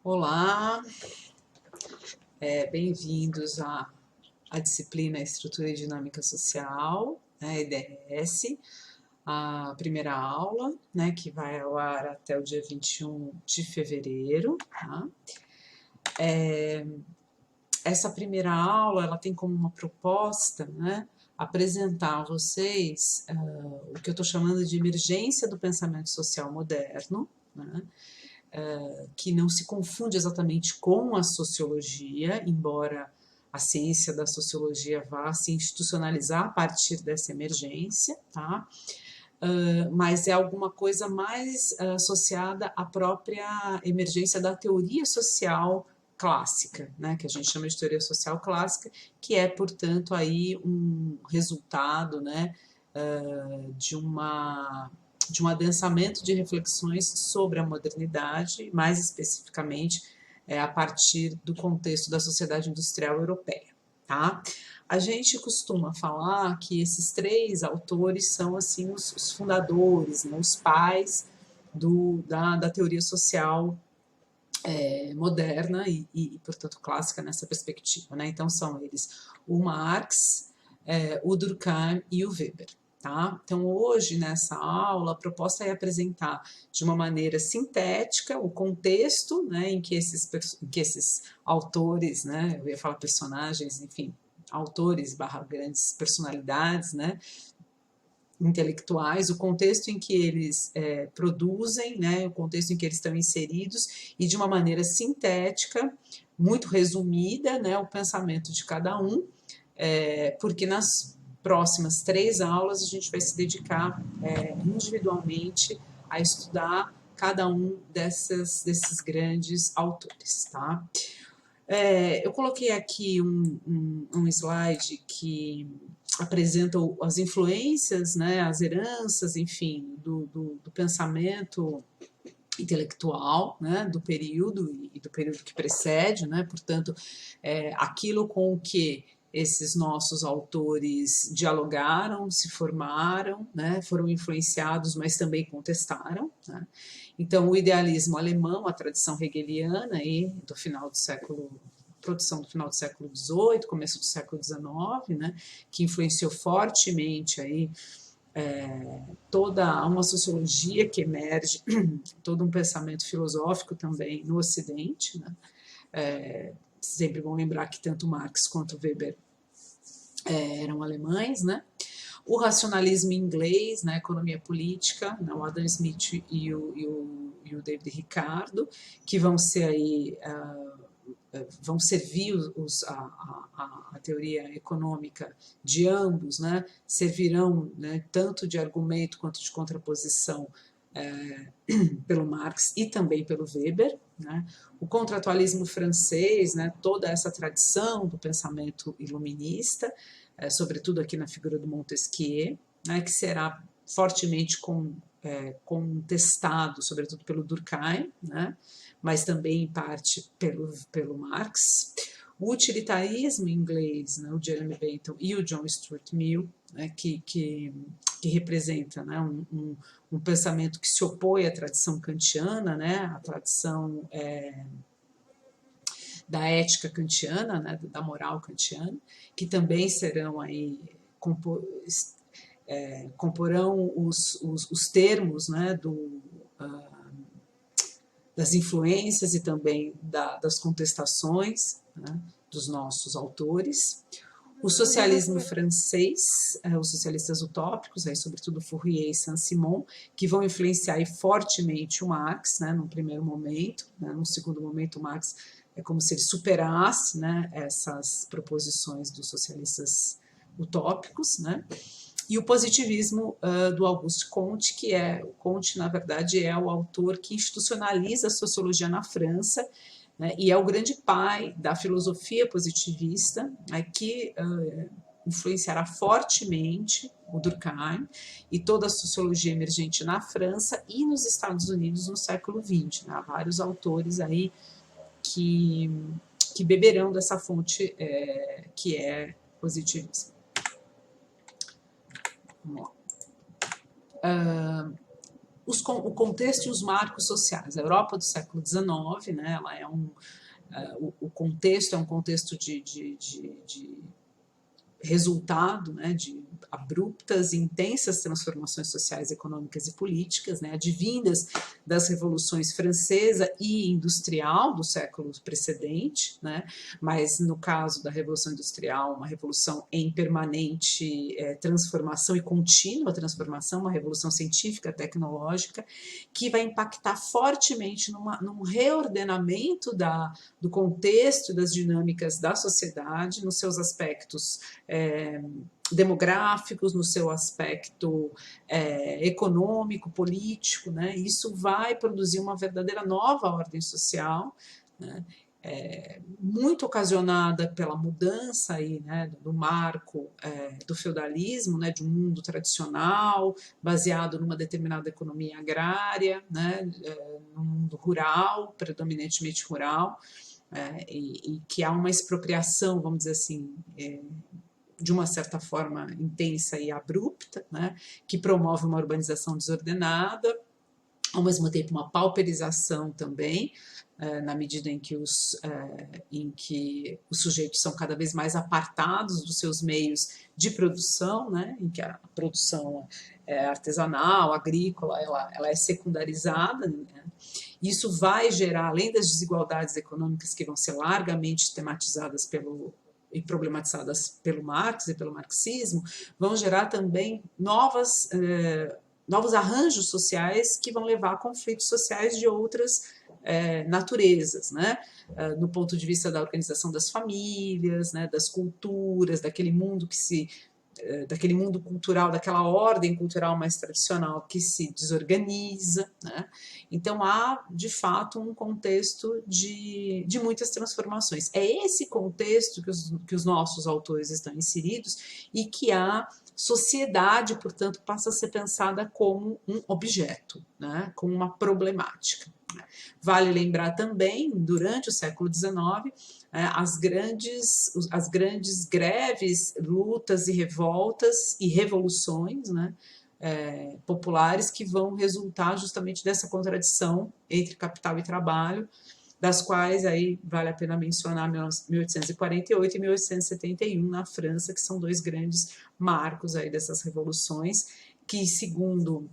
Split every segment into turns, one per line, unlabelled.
Olá, bem-vindos à disciplina Estrutura e Dinâmica Social, né, EDS, a primeira aula, né, que vai ao ar até o dia 21 de fevereiro. Tá? Essa primeira aula ela tem como uma proposta, né, apresentar a vocês o que eu estou chamando de emergência do pensamento social moderno, né, que não se confunde exatamente com a sociologia, embora a ciência da sociologia vá se institucionalizar a partir dessa emergência, tá? Mas é alguma coisa mais associada à própria emergência da teoria social clássica, né, que a gente chama de teoria social clássica, que é, portanto, aí um resultado, né, de um adensamento de reflexões sobre a modernidade, mais especificamente a partir do contexto da sociedade industrial europeia. Tá? A gente costuma falar que esses três autores são assim os fundadores, né, os pais da teoria social moderna e, portanto, clássica nessa perspectiva. Né? Então, são eles o Marx, o Durkheim e o Weber. Tá? Então, hoje, nessa aula, a proposta é apresentar de uma maneira sintética o contexto, né, em que esses autores, né, eu ia falar personagens, enfim, autores / grandes personalidades, né, intelectuais, o contexto em que eles produzem, né, o contexto em que eles estão inseridos e de uma maneira sintética, muito resumida, né, o pensamento de cada um, porque nas próximas 3 aulas a gente vai se dedicar individualmente a estudar cada um desses grandes autores, tá? Eu coloquei aqui um slide que apresenta as influências, né, as heranças, enfim, do pensamento intelectual, né, do período e do período que precede, né, portanto, aquilo com o que esses nossos autores dialogaram, se formaram, né, foram influenciados, mas também contestaram. Né? Então, o idealismo alemão, a tradição hegeliana e do final do século produção do final do século XVIII, começo do século XIX, né, que influenciou fortemente aí toda uma sociologia que emerge, todo um pensamento filosófico também no Ocidente. Né? Sempre bom lembrar que tanto Marx quanto Weber eram alemães, né? O racionalismo inglês, né, economia política, né, o Adam Smith e o David Ricardo, que vão ser aí vão servir a teoria econômica de ambos, né, servirão, né, tanto de argumento quanto de contraposição pelo Marx e também pelo Weber. Né? O contratualismo francês, né, toda essa tradição do pensamento iluminista, sobretudo aqui na figura do Montesquieu, né, que será fortemente contestado, sobretudo pelo Durkheim, né, mas também em parte pelo Marx. O utilitarismo inglês, né, o Jeremy Bentham e o John Stuart Mill, né, que representa, né, um pensamento que se opõe à tradição kantiana, né, à tradição da ética kantiana, né, da moral kantiana, que também serão aí comporão os termos, né, das influências e também das contestações, né, dos nossos autores. O socialismo francês, os socialistas utópicos, aí, sobretudo Fourier e Saint-Simon, que vão influenciar fortemente o Marx, né, num primeiro momento. Né, num segundo momento, o Marx é como se ele superasse, né, essas proposições dos socialistas utópicos. Né. E o positivismo do Auguste Comte, Comte, na verdade, é o autor que institucionaliza a sociologia na França, né, e é o grande pai da filosofia positivista, né, que influenciará fortemente o Durkheim e toda a sociologia emergente na França e nos Estados Unidos no século XX. Né, há vários autores aí que beberão dessa fonte que é positivismo. Vamos lá. o contexto e os marcos sociais. A Europa do século XIX, né, ela é o contexto é um contexto de resultado, né, de abruptas e intensas transformações sociais, econômicas e políticas, né, advindas das revoluções francesa e industrial do século precedente, né, mas no caso da Revolução Industrial, uma revolução em permanente transformação e contínua transformação, uma revolução científica, tecnológica, que vai impactar fortemente num reordenamento do contexto, das dinâmicas da sociedade, nos seus aspectos demográficos, no seu aspecto econômico, político, né? Isso vai produzir uma verdadeira nova ordem social, né? Muito ocasionada pela mudança aí, né, do marco do feudalismo, né, de um mundo tradicional, baseado numa determinada economia agrária, né, num mundo rural, predominantemente rural, e que há uma expropriação, vamos dizer assim, de uma certa forma intensa e abrupta, né, que promove uma urbanização desordenada, ao mesmo tempo uma pauperização também, na medida em que os sujeitos são cada vez mais apartados dos seus meios de produção, né, em que a produção artesanal, agrícola, ela é secundarizada, né. Isso vai gerar, além das desigualdades econômicas que vão ser largamente tematizadas e problematizadas pelo Marx e pelo marxismo, vão gerar também novos arranjos sociais que vão levar a conflitos sociais de outras naturezas, né? No ponto de vista da organização das famílias, né, das culturas, daquele mundo daquele mundo cultural, daquela ordem cultural mais tradicional que se desorganiza, né? Então há, de fato, um contexto de muitas transformações. É esse contexto que os nossos autores estão inseridos e que a sociedade, portanto, passa a ser pensada como um objeto, né? Como uma problemática. Vale lembrar também, durante o século XIX, as grandes greves, lutas e revoltas e revoluções, né, populares que vão resultar justamente dessa contradição entre capital e trabalho, das quais aí vale a pena mencionar 1848 e 1871 na França, que são dois grandes marcos aí dessas revoluções, que, segundo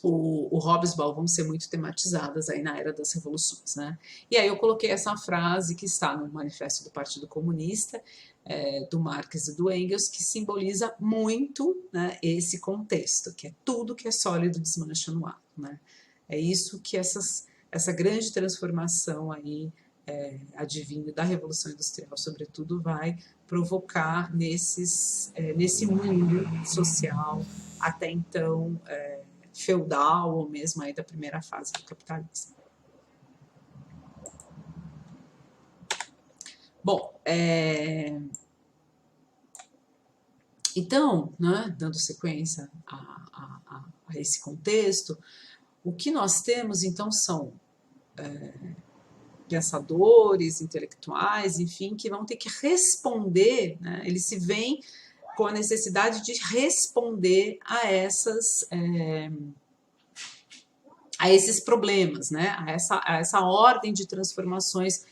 o Hobsbawm, vão ser muito tematizadas aí na era das revoluções, né? E aí eu coloquei essa frase que está no Manifesto do Partido Comunista, do Marx e do Engels, que simboliza muito, né, esse contexto, que é tudo que é sólido desmancha no ar, né? É isso que essa grande transformação aí advinda da Revolução Industrial, sobretudo, vai provocar nesse mundo social até então feudal, ou mesmo aí da primeira fase do capitalismo. Bom, então, né, dando sequência a esse contexto, o que nós temos, então, são pensadores, intelectuais, enfim, que vão ter que responder, né, eles se veem com a necessidade de responder a esses problemas, né? a essa ordem de transformações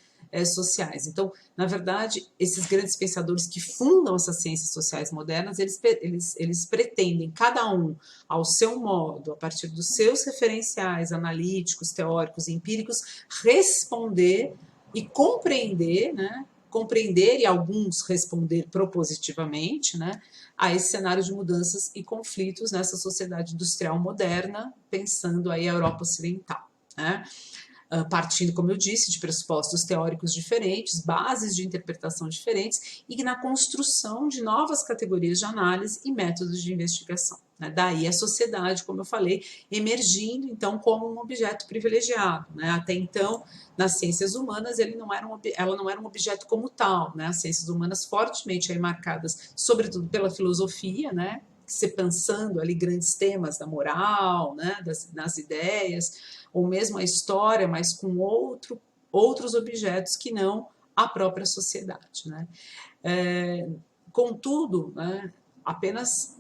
sociais. Então, na verdade, esses grandes pensadores que fundam essas ciências sociais modernas, eles pretendem, cada um ao seu modo, a partir dos seus referenciais analíticos, teóricos e empíricos, responder e compreender, né? Compreender e alguns responder propositivamente, né, a esse cenário de mudanças e conflitos nessa sociedade industrial moderna, pensando aí a Europa Ocidental, né? Partindo, como eu disse, de pressupostos teóricos diferentes, bases de interpretação diferentes e na construção de novas categorias de análise e métodos de investigação. Né? Daí a sociedade, como eu falei, emergindo então como um objeto privilegiado. Né? Até então, nas ciências humanas, ela não era um objeto como tal. Né? As ciências humanas fortemente aí marcadas, sobretudo pela filosofia, né? Se pensando ali grandes temas da moral, né? das ideias, ou mesmo a história, mas com outros objetos que não a própria sociedade. Né? Contudo, né, apenas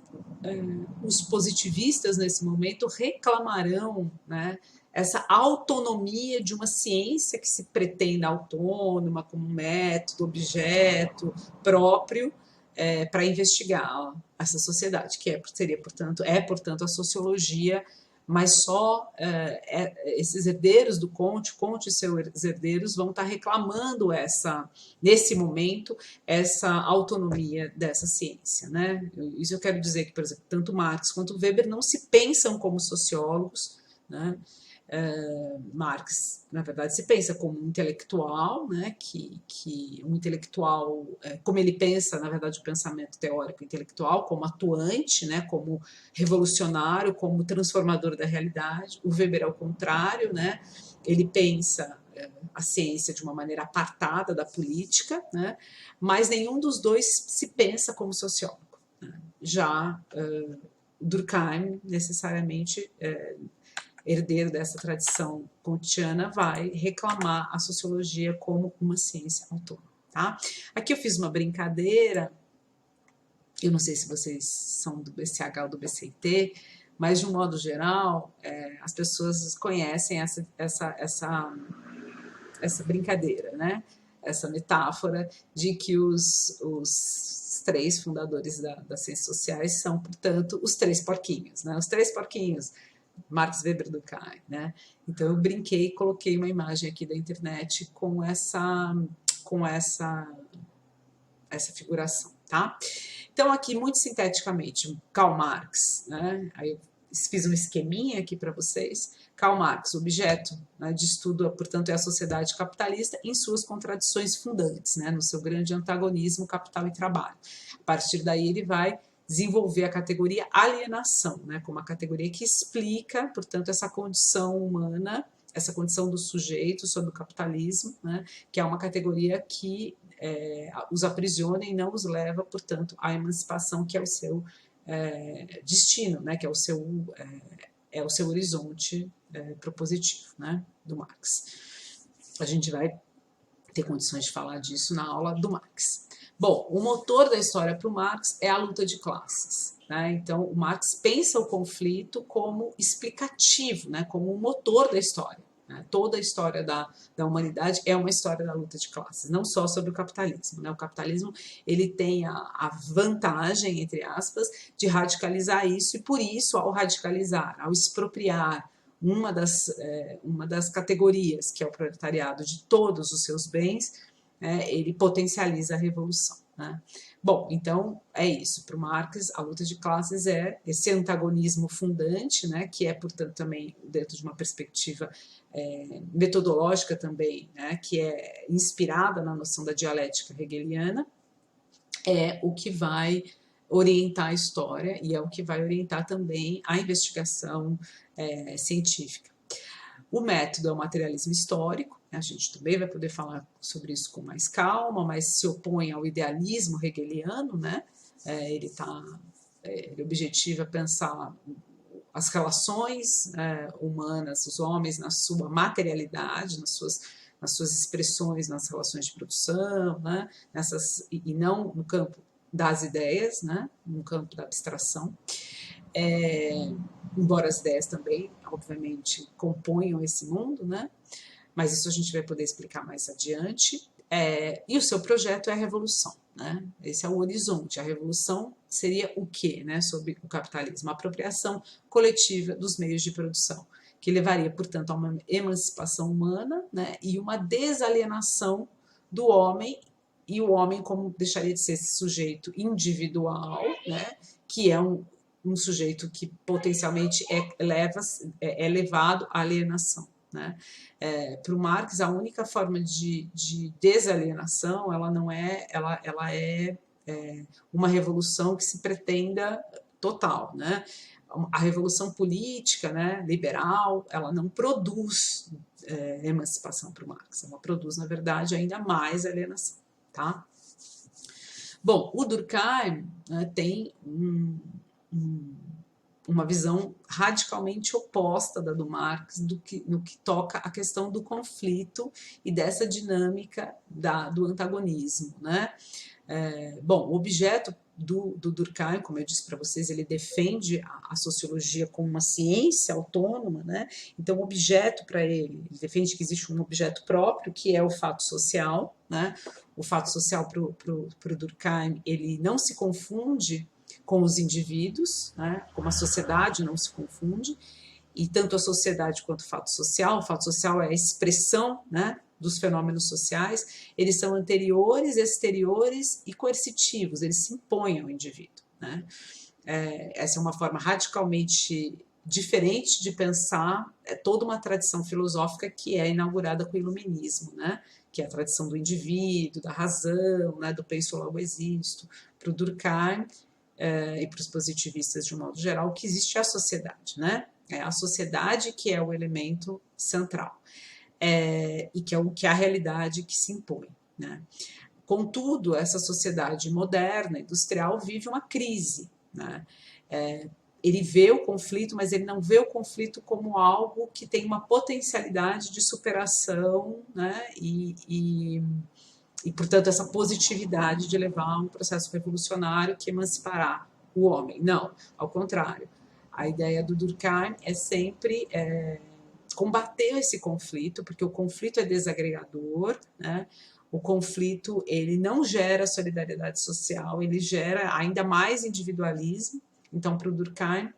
os positivistas, nesse momento, reclamarão, né, essa autonomia de uma ciência que se pretenda autônoma, como método, objeto próprio, para investigar essa sociedade, que seria, portanto, a sociologia, mas só esses herdeiros do Comte e seus herdeiros vão estar reclamando nesse momento, essa autonomia dessa ciência, né? Isso eu quero dizer que, por exemplo, tanto Marx quanto Weber não se pensam como sociólogos, né? Marx, na verdade, se pensa como um intelectual, né, que um intelectual, como ele pensa, na verdade, o pensamento teórico intelectual, como atuante, né, como revolucionário, como transformador da realidade. O Weber é o contrário, né, ele pensa a ciência de uma maneira apartada da política, né, mas nenhum dos dois se pensa como sociólogo, né. Já Durkheim, necessariamente, herdeiro dessa tradição kantiana, vai reclamar a sociologia como uma ciência autônoma. Tá? Aqui eu fiz uma brincadeira, eu não sei se vocês são do BCH ou do BCIT, mas de um modo geral, as pessoas conhecem essa brincadeira, né? Essa metáfora de que os três fundadores das ciências sociais são, portanto, os três porquinhos, né? Os três porquinhos, Marx, Weber, Durkheim, né? Então eu brinquei e coloquei uma imagem aqui da internet com essa figuração, tá? Então aqui, muito sinteticamente, Karl Marx, né? Aí eu fiz um esqueminha aqui para vocês. Karl Marx, objeto, né, de estudo, portanto, é a sociedade capitalista em suas contradições fundantes, né, no seu grande antagonismo capital e trabalho. A partir daí ele vai desenvolver a categoria alienação, né, como uma categoria que explica, portanto, essa condição humana, essa condição do sujeito sob o capitalismo, né, que é uma categoria que os aprisiona e não os leva, portanto, à emancipação, que é o seu destino, né, que é o seu horizonte propositivo, né, do Marx. A gente vai ter condições de falar disso na aula do Marx. Bom, o motor da história para o Marx é a luta de classes, né? Então, o Marx pensa o conflito como explicativo, né, como o motor da história. Né? Toda a história da humanidade é uma história da luta de classes, não só sobre o capitalismo. Né? O capitalismo ele tem a vantagem, entre aspas, de radicalizar isso, e por isso, ao radicalizar, ao expropriar uma das categorias, que é o proletariado, de todos os seus bens, ele potencializa a revolução. Né? Bom, então é isso. Para o Marx, a luta de classes é esse antagonismo fundante, né, que é, portanto, também dentro de uma perspectiva metodológica também, né, que é inspirada na noção da dialética hegeliana, é o que vai orientar a história e é o que vai orientar também a investigação científica. O método é o materialismo histórico, a gente também vai poder falar sobre isso com mais calma, mas se opõe ao idealismo hegeliano, né? Ele objetiva pensar as relações humanas, os homens na sua materialidade, nas suas expressões, nas relações de produção, né? E não no campo das ideias, né? No campo da abstração. Embora as ideias também, obviamente, componham esse mundo, né? Mas isso a gente vai poder explicar mais adiante. E o seu projeto é a revolução, né? Esse é o horizonte. A revolução seria o quê, né, sobre o capitalismo? A apropriação coletiva dos meios de produção, que levaria, portanto, a uma emancipação humana, né, e uma desalienação do homem, e o homem como deixaria de ser esse sujeito individual, né, que é um sujeito que potencialmente é levado à alienação. Né? Para o Marx, a única forma de desalienação ela é uma revolução que se pretenda total. Né? A revolução política, né, liberal, ela não produz emancipação para o Marx, ela produz, na verdade, ainda mais alienação. Tá? Bom, o Durkheim, né, tem uma visão radicalmente oposta da do Marx no que toca a questão do conflito e dessa dinâmica do antagonismo. Né? Bom, o objeto do Durkheim, como eu disse para vocês, ele defende a sociologia como uma ciência autônoma, né? Então, o objeto para ele defende que existe um objeto próprio, que é o fato social, né? O fato social para o Durkheim, ele não se confunde com os indivíduos, né? Como a sociedade não se confunde, e tanto a sociedade quanto o fato social é a expressão, né, dos fenômenos sociais, eles são anteriores, exteriores e coercitivos, eles se impõem ao indivíduo, né? Essa é uma forma radicalmente diferente de pensar toda uma tradição filosófica que é inaugurada com o iluminismo, né? Que é a tradição do indivíduo, da razão, né, do penso logo existo. Para o Durkheim e para os positivistas de um modo geral, o que existe é a sociedade, né? É a sociedade que é o elemento central, e que é o que é a realidade que se impõe, né? Contudo, essa sociedade moderna, industrial, vive uma crise, né? Ele vê o conflito, mas ele não vê o conflito como algo que tem uma potencialidade de superação, né? E, portanto, essa positividade de levar a um processo revolucionário que emancipará o homem. Não, ao contrário. A ideia do Durkheim é sempre combater esse conflito, porque o conflito é desagregador, né? O conflito, ele não gera solidariedade social, ele gera ainda mais individualismo. Então, para o Durkheim,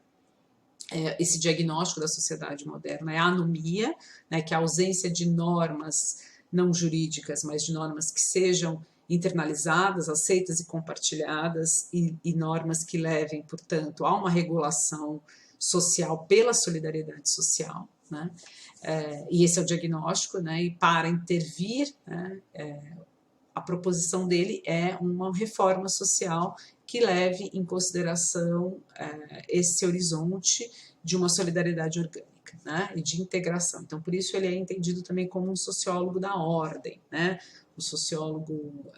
esse diagnóstico da sociedade moderna é a anomia, né, que é a ausência de normas não jurídicas, mas de normas que sejam internalizadas, aceitas e compartilhadas, e normas que levem, portanto, a uma regulação social pela solidariedade social, né? E esse é o diagnóstico, né? E para intervir, né, a proposição dele é uma reforma social que leve em consideração esse horizonte de uma solidariedade orgânica, né, e de integração. Então, por isso ele é entendido também como um sociólogo da ordem, né, um sociólogo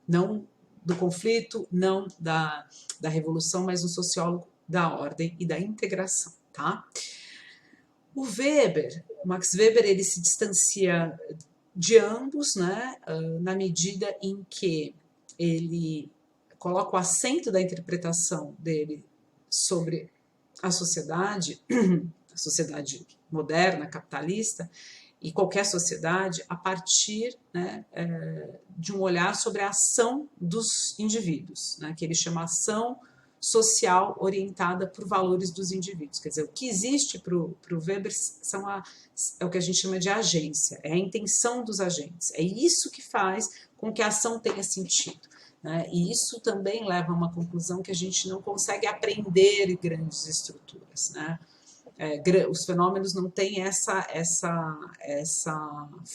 não do conflito, não da revolução, mas um sociólogo da ordem e da integração, tá? O Max Weber, ele se distancia de ambos, né, na medida em que ele coloca o acento da interpretação dele sobre a sociedade moderna, capitalista, e qualquer sociedade, a partir, né, de um olhar sobre a ação dos indivíduos, né, que ele chama ação social orientada por valores dos indivíduos. Quer dizer, o que existe para o Weber é o que a gente chama de agência, é a intenção dos agentes. É isso que faz com que a ação tenha sentido, né? E isso também leva a uma conclusão que a gente não consegue aprender grandes estruturas, né? Os fenômenos não têm essa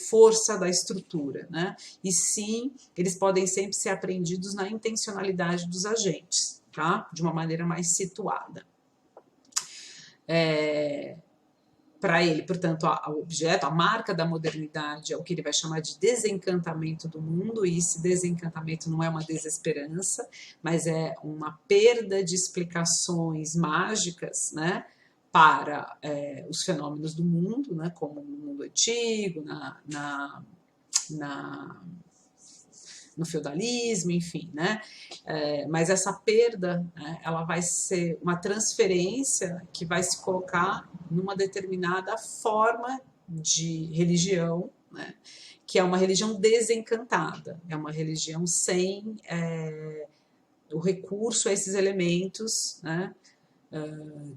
força da estrutura, né? E sim, eles podem sempre ser aprendidos na intencionalidade dos agentes, tá? De uma maneira mais situada. Para ele, portanto, o objeto, a marca da modernidade é o que ele vai chamar de desencantamento do mundo, e esse desencantamento não é uma desesperança, mas é uma perda de explicações mágicas, né, para os fenômenos do mundo, né, como no mundo antigo, no feudalismo, enfim, né? Mas essa perda, né, ela vai ser uma transferência que vai se colocar numa determinada forma de religião, né, que é uma religião desencantada, é uma religião sem o recurso a esses elementos, né,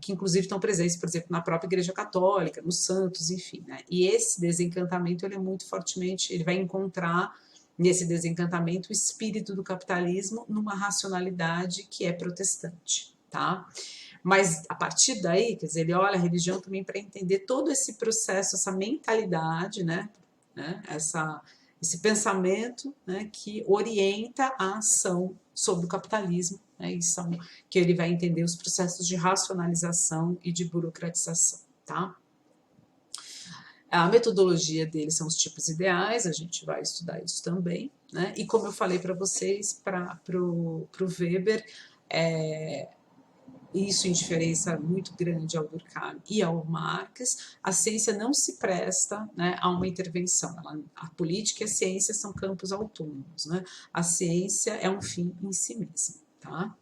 que inclusive estão presentes, por exemplo, na própria Igreja Católica, nos santos, enfim, né? E esse desencantamento, ele é muito fortemente, ele vai encontrar nesse desencantamento o espírito do capitalismo numa racionalidade que é protestante, tá? Mas a partir daí, quer dizer, ele olha a religião também para entender todo esse processo, essa mentalidade, né? Esse pensamento, né, que orienta a ação sobre o capitalismo, né, e que ele vai entender os processos de racionalização e de burocratização, tá? A metodologia dele são os tipos ideais, a gente vai estudar isso também, né? E como eu falei para vocês, para o Weber, isso em diferença muito grande ao Durkheim e ao Marx, a ciência não se presta, né, a uma intervenção. A política e a ciência são campos autônomos, né? A ciência é um fim em si mesma, tá?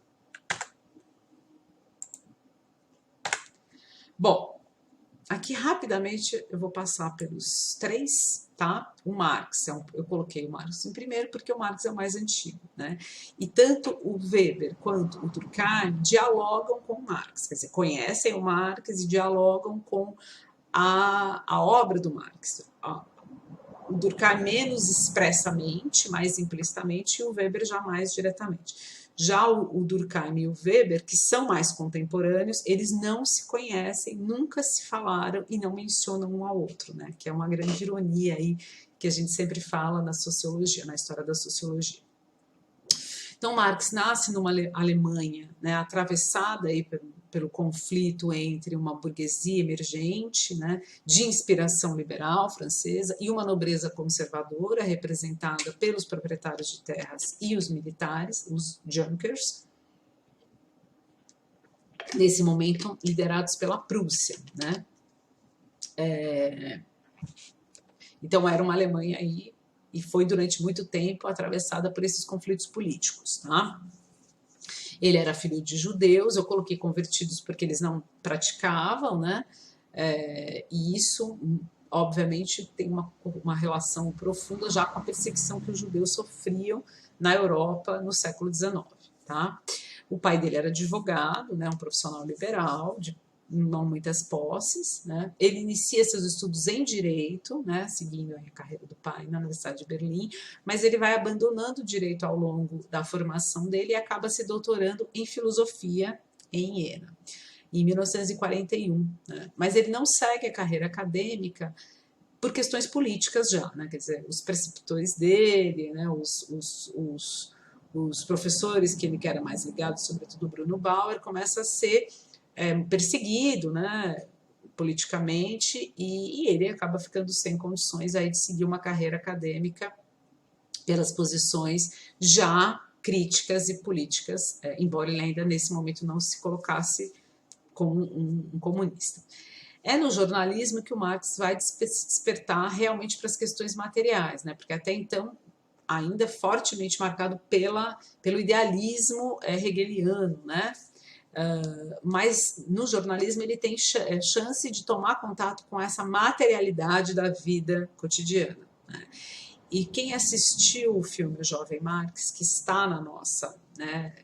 Bom, aqui rapidamente eu vou passar pelos três, tá? O Marx, eu coloquei o Marx em primeiro porque o Marx é o mais antigo, né? E tanto o Weber quanto o Durkheim dialogam com o Marx, quer dizer, conhecem o Marx e dialogam com a obra do Marx. O Durkheim menos expressamente, mais implicitamente, e o Weber já mais diretamente. Já o Durkheim e o Weber, que são mais contemporâneos, eles não se conhecem, nunca se falaram e não mencionam um ao outro, né? Que é uma grande ironia aí que a gente sempre fala na sociologia, na história da sociologia. Então, Marx nasce numa Alemanha, né, atravessada aí pelo conflito entre uma burguesia emergente, né, de inspiração liberal francesa, e uma nobreza conservadora, representada pelos proprietários de terras e os militares, os Junkers, nesse momento liderados pela Prússia, né? Então, era uma Alemanha aí, e foi durante muito tempo atravessada por esses conflitos políticos, tá? Ele era filho de judeus, eu coloquei convertidos porque eles não praticavam, né? E isso, obviamente, tem uma relação profunda já com a perseguição que os judeus sofriam na Europa no século XIX, tá? O pai dele era advogado, né? Um profissional liberal, de não muitas posses, né? Ele inicia seus estudos em direito, né? Seguindo a carreira do pai na Universidade de Berlim, mas ele vai abandonando o direito ao longo da formação dele e acaba se doutorando em filosofia em Iena, em 1941, né? Mas ele não segue a carreira acadêmica por questões políticas já, né? Quer dizer, os preceptores dele, né? Os professores que ele era mais ligado, sobretudo Bruno Bauer, começa a ser perseguido, né, politicamente, e ele acaba ficando sem condições aí de seguir uma carreira acadêmica pelas posições já críticas e políticas, embora ele ainda nesse momento não se colocasse como um comunista. É no jornalismo que o Marx vai despertar realmente para as questões materiais, né, porque até então ainda fortemente marcado pelo idealismo hegeliano, né? Mas no jornalismo ele tem chance de tomar contato com essa materialidade da vida cotidiana, né? E quem assistiu o filme O Jovem Marx, que está na nossa, né,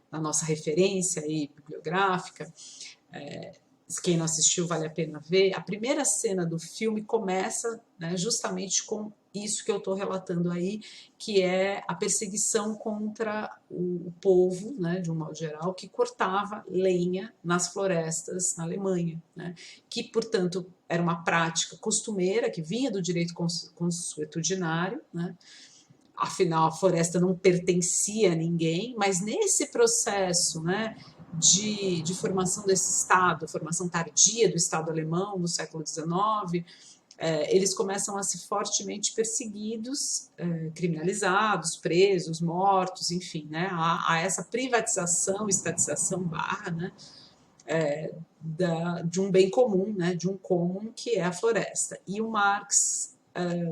na nossa referência aí, bibliográfica, quem não assistiu vale a pena ver, a primeira cena do filme começa, né, justamente com isso que eu estou relatando aí, que é a perseguição contra o povo, né, de um modo geral, que cortava lenha nas florestas na Alemanha, né, que, portanto, era uma prática costumeira, que vinha do direito consuetudinário, né, afinal a floresta não pertencia a ninguém, mas nesse processo, né, de formação desse Estado, formação tardia do Estado alemão no século XIX, eles começam a ser fortemente perseguidos, criminalizados, presos, mortos, enfim, né, a essa privatização, estatização barra, né, de um bem comum, né, de um comum que é a floresta. E o Marx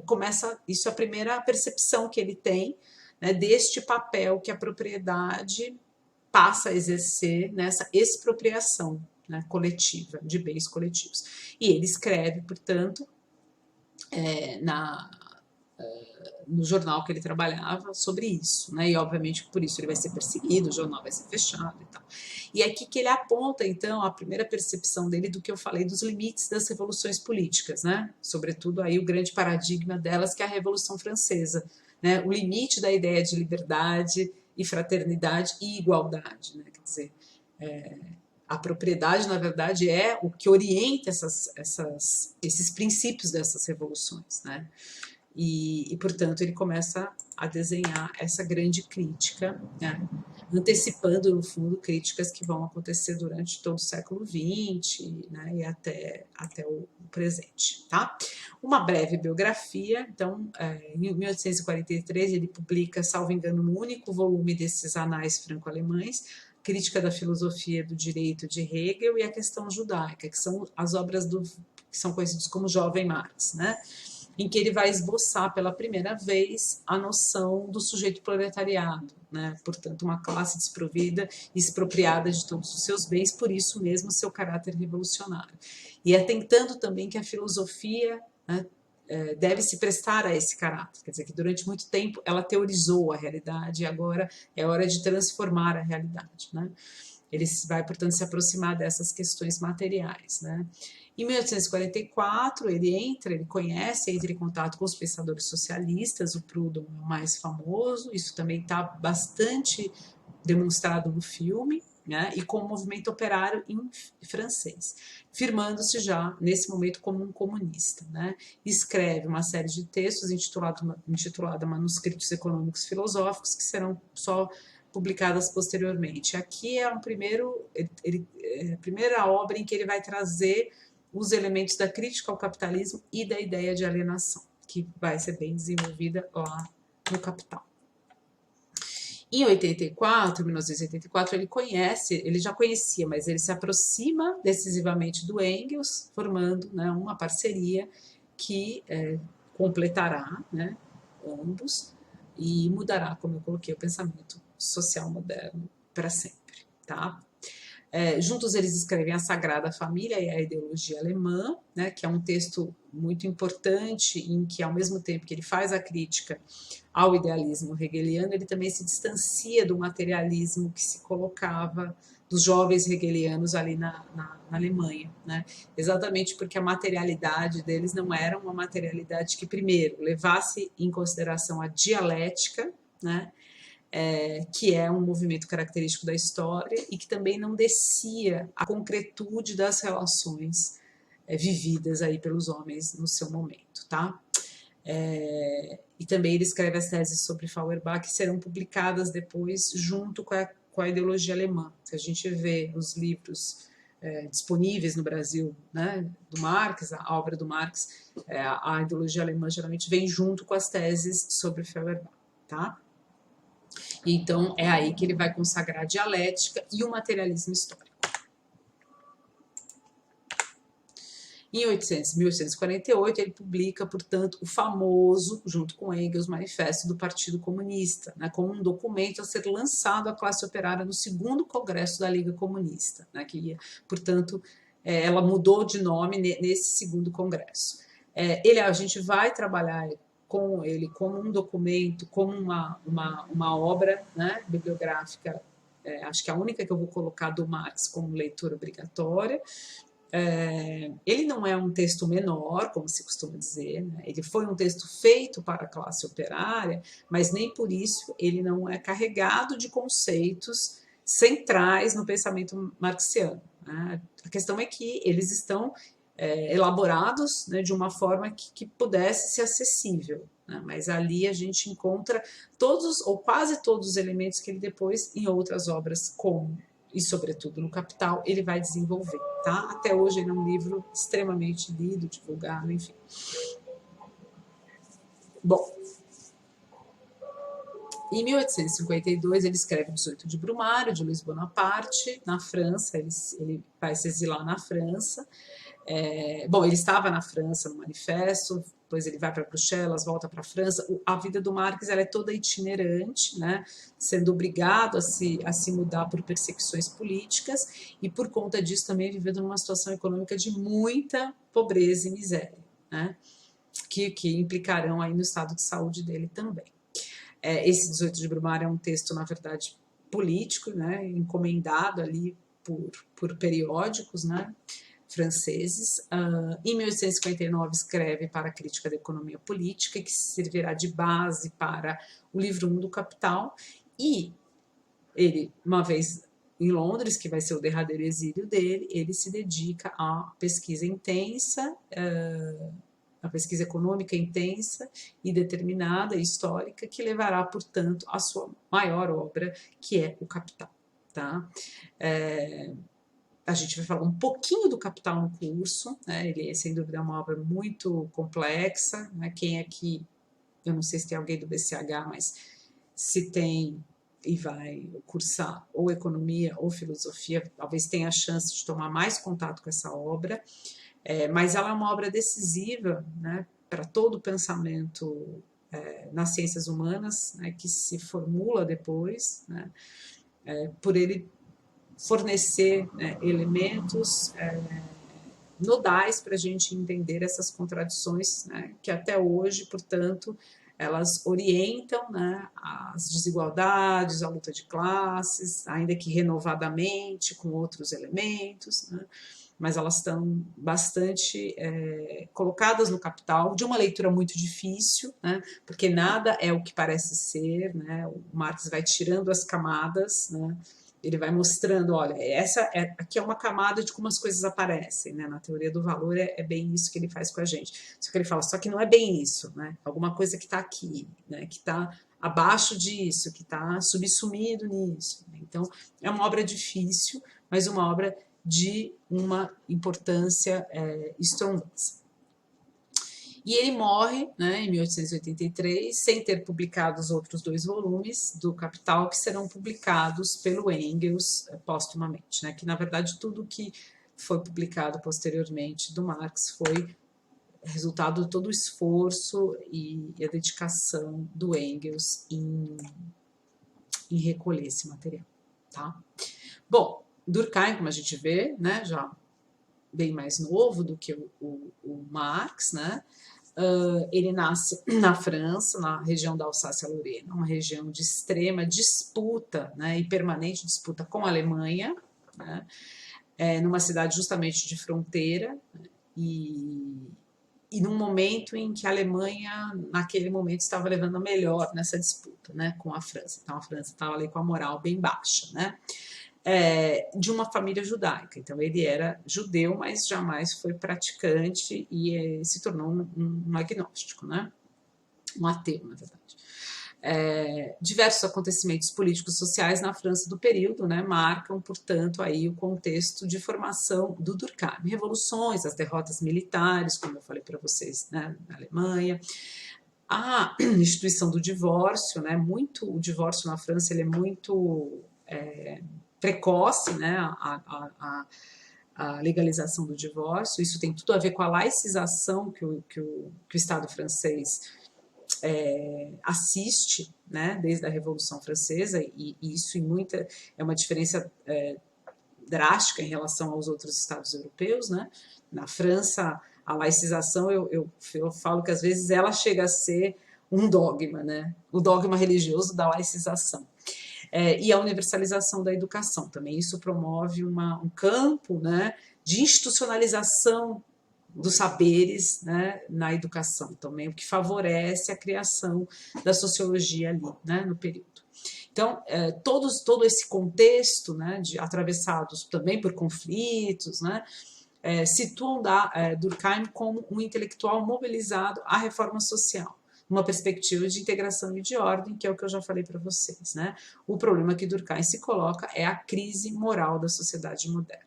começa, isso é a primeira percepção que ele tem, né, deste papel que a propriedade passa a exercer nessa expropriação, né, coletiva, de bens coletivos. E ele escreve, portanto, no jornal que ele trabalhava sobre isso, né? E obviamente por isso ele vai ser perseguido, o jornal vai ser fechado e tal. E é aqui que ele aponta então a primeira percepção dele do que eu falei dos limites das revoluções políticas, né? Sobretudo aí o grande paradigma delas que é a Revolução Francesa, né? O limite da ideia de liberdade e fraternidade e igualdade, né? Quer dizer, a propriedade, na verdade, é o que orienta esses princípios dessas revoluções, né? E, portanto, ele começa a desenhar essa grande crítica, né? Antecipando, no fundo, críticas que vão acontecer durante todo o século XX, né? E até o presente, tá? Uma breve biografia, então, em 1843 ele publica, salvo engano, no único volume desses anais franco-alemães, Crítica da Filosofia do Direito de Hegel e a Questão Judaica, que são as obras que são conhecidas como Jovem Marx, né? em que ele vai esboçar pela primeira vez a noção do sujeito proletariado, né? Portanto, uma classe desprovida e expropriada de todos os seus bens, por isso mesmo seu caráter revolucionário. E atentando também que a filosofia, né, deve se prestar a esse caráter, quer dizer que durante muito tempo ela teorizou a realidade e agora é hora de transformar a realidade, né? Ele vai, portanto, se aproximar dessas questões materiais, né? Em 1844, ele conhece, entra em contato com os pensadores socialistas, o Proudhon é o mais famoso, isso também está bastante demonstrado no filme, né, e com o movimento operário em francês, firmando-se já nesse momento como um comunista, né. Escreve uma série de textos intitulada Manuscritos Econômicos Filosóficos, que serão só publicadas posteriormente. Aqui é a primeira obra em que ele vai trazer os elementos da crítica ao capitalismo e da ideia de alienação, que vai ser bem desenvolvida lá no Capital. Em 1984, ele já conhecia, mas ele se aproxima decisivamente do Engels, formando, né, uma parceria que completará, né, ambos e mudará, como eu coloquei, o pensamento social moderno para sempre, tá? Juntos eles escrevem A Sagrada Família e a Ideologia Alemã, né, que é um texto muito importante em que, ao mesmo tempo que ele faz a crítica ao idealismo hegeliano, ele também se distancia do materialismo que se colocava dos jovens hegelianos ali na Alemanha, né? Exatamente porque a materialidade deles não era uma materialidade que, primeiro, levasse em consideração a dialética, né? Que é um movimento característico da história e que também não descia a concretude das relações vividas aí pelos homens no seu momento, tá? E também ele escreve as teses sobre Feuerbach que serão publicadas depois junto com a ideologia alemã. Se a gente vê os livros disponíveis no Brasil, né, do Marx, a obra do Marx, a ideologia alemã geralmente vem junto com as teses sobre Feuerbach, tá? Então, é aí que ele vai consagrar a dialética e o materialismo histórico. Em 1848, ele publica, portanto, o famoso, junto com Engels, Manifesto do Partido Comunista, né, como um documento a ser lançado à classe operária no segundo congresso da Liga Comunista, né, que, portanto, ela mudou de nome nesse segundo congresso. A gente vai trabalhar com ele como um documento, como uma obra, né, bibliográfica, acho que a única que eu vou colocar do Marx como leitura obrigatória. Ele não é um texto menor, como se costuma dizer, né? Ele foi um texto feito para a classe operária, mas nem por isso ele não é carregado de conceitos centrais no pensamento marxiano, né? A questão é que eles estão elaborados, né, de uma forma que pudesse ser acessível, né? Mas ali a gente encontra todos ou quase todos os elementos que ele depois, em outras obras, como e sobretudo no Capital, ele vai desenvolver, tá? Até hoje ele é um livro extremamente lido, divulgado, enfim. Bom, em 1852 ele escreve 18 de Brumário, de Luiz Bonaparte, na França, ele vai se exilar na França. Bom, ele estava na França no Manifesto, depois ele vai para Bruxelas, volta para a França. A vida do Marx ela é toda itinerante, né? Sendo obrigado a se mudar por perseguições políticas e, por conta disso, também vivendo numa situação econômica de muita pobreza e miséria, né? Que implicarão aí no estado de saúde dele também. Esse 18 de Brumário é um texto, na verdade, político, né? Encomendado ali por periódicos, né, franceses. Em 1859 escreve para a crítica da economia política, que servirá de base para o livro 1 do Capital, e ele, uma vez em Londres, que vai ser o derradeiro exílio dele, ele se dedica à pesquisa intensa, a pesquisa econômica intensa e determinada, histórica, que levará, portanto, à sua maior obra, que é o Capital, tá? A gente vai falar um pouquinho do Capital no curso, né? Ele, sem dúvida, é uma obra muito complexa, né? Quem aqui, eu não sei se tem alguém do BCH, mas se tem e vai cursar ou economia ou filosofia, talvez tenha a chance de tomar mais contato com essa obra, mas ela é uma obra decisiva, né, para todo o pensamento nas ciências humanas, né, que se formula depois, né, por ele fornecer elementos nodais para a gente entender essas contradições, né, que até hoje, portanto, elas orientam, né, as desigualdades, a luta de classes, ainda que renovadamente, com outros elementos, né, mas elas estão bastante colocadas no Capital, de uma leitura muito difícil, né, porque nada é o que parece ser, né, o Marx vai tirando as camadas, né, ele vai mostrando, olha, aqui é uma camada de como as coisas aparecem, né? Na teoria do valor é bem isso que ele faz com a gente. Só que ele fala, só que não é bem isso, né? Alguma coisa que está aqui, né? Que está abaixo disso, que está subsumido nisso. Né? Então, é uma obra difícil, mas uma obra de uma importância estrondosa. E ele morre, né, em 1883, sem ter publicado os outros 2 volumes do Capital, que serão publicados pelo Engels póstumamente, né, que na verdade tudo que foi publicado posteriormente do Marx foi resultado de todo o esforço e a dedicação do Engels em recolher esse material. Tá? Bom, Durkheim, como a gente vê, né, já bem mais novo do que o Marx, né? Ele nasce na França, na região da Alsácia-Lorena, uma região de extrema disputa, né, e permanente disputa com a Alemanha, né, numa cidade justamente de fronteira, e num momento em que a Alemanha, naquele momento, estava levando a melhor nessa disputa, né, com a França. Então, a França estava ali com a moral bem baixa, né? De uma família judaica. Então, ele era judeu, mas jamais foi praticante e se tornou um agnóstico, né? Um ateu, na verdade. Diversos acontecimentos políticos sociais na França do período, né, marcam, portanto, aí o contexto de formação do Durkheim. Revoluções, as derrotas militares, como eu falei para vocês, né, na Alemanha, a instituição do divórcio, né, o divórcio na França ele é muito precoce, né, a legalização do divórcio, isso tem tudo a ver com a laicização que o Estado francês assiste, né, desde a Revolução Francesa, e isso é uma diferença drástica em relação aos outros Estados europeus, né? Na França, a laicização, eu falo que às vezes ela chega a ser um dogma, né? O dogma religioso da laicização. E a universalização da educação também. Isso promove um campo, né, de institucionalização dos saberes, né, na educação também, o que favorece a criação da sociologia ali, né, no período. Então, todo esse contexto, né, atravessados também por conflitos, né, situam Durkheim como um intelectual mobilizado à reforma social, uma perspectiva de integração e de ordem, que é o que eu já falei para vocês, né? O problema que Durkheim se coloca é a crise moral da sociedade moderna.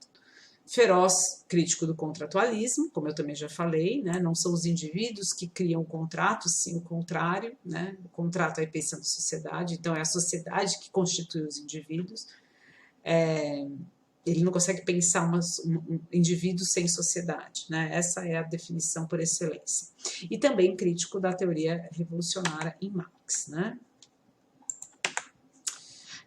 Feroz crítico do contratualismo, como eu também já falei, né? Não são os indivíduos que criam o contrato, sim o contrário, né? O contrato é pensando em sociedade, então é a sociedade que constitui os indivíduos. Ele não consegue pensar um indivíduo sem sociedade, né? Essa é a definição por excelência. E também crítico da teoria revolucionária em Marx, né?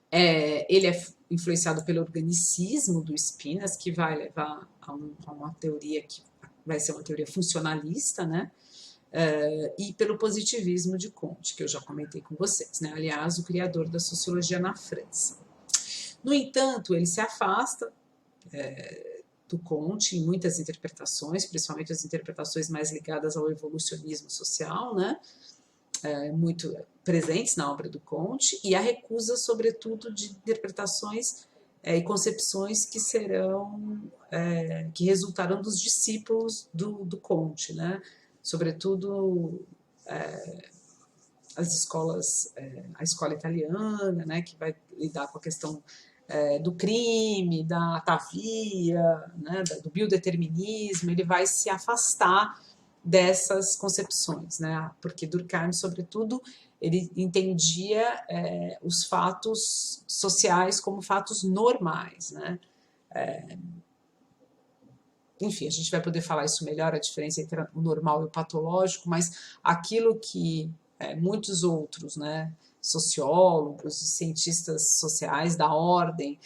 Ele é influenciado pelo organicismo do Spinas, que vai levar a uma teoria que vai ser uma teoria funcionalista, né? E pelo positivismo de Comte, que eu já comentei com vocês, né? Aliás, o criador da sociologia na França. No entanto, ele se afasta do Comte em muitas interpretações, principalmente as interpretações mais ligadas ao evolucionismo social, né? Muito presentes na obra do Comte, e a recusa, sobretudo, de interpretações e concepções que resultarão dos discípulos do Comte, né? Sobretudo as escolas, a escola italiana, né? Que vai lidar com a questão do crime, da atavia, né? Do biodeterminismo. Ele vai se afastar dessas concepções, né? Porque Durkheim, sobretudo, ele entendia os fatos sociais como fatos normais, né? enfim, a gente vai poder falar isso melhor, a diferença entre o normal e o patológico, mas aquilo que muitos outros, né, sociólogos e cientistas sociais da ordem,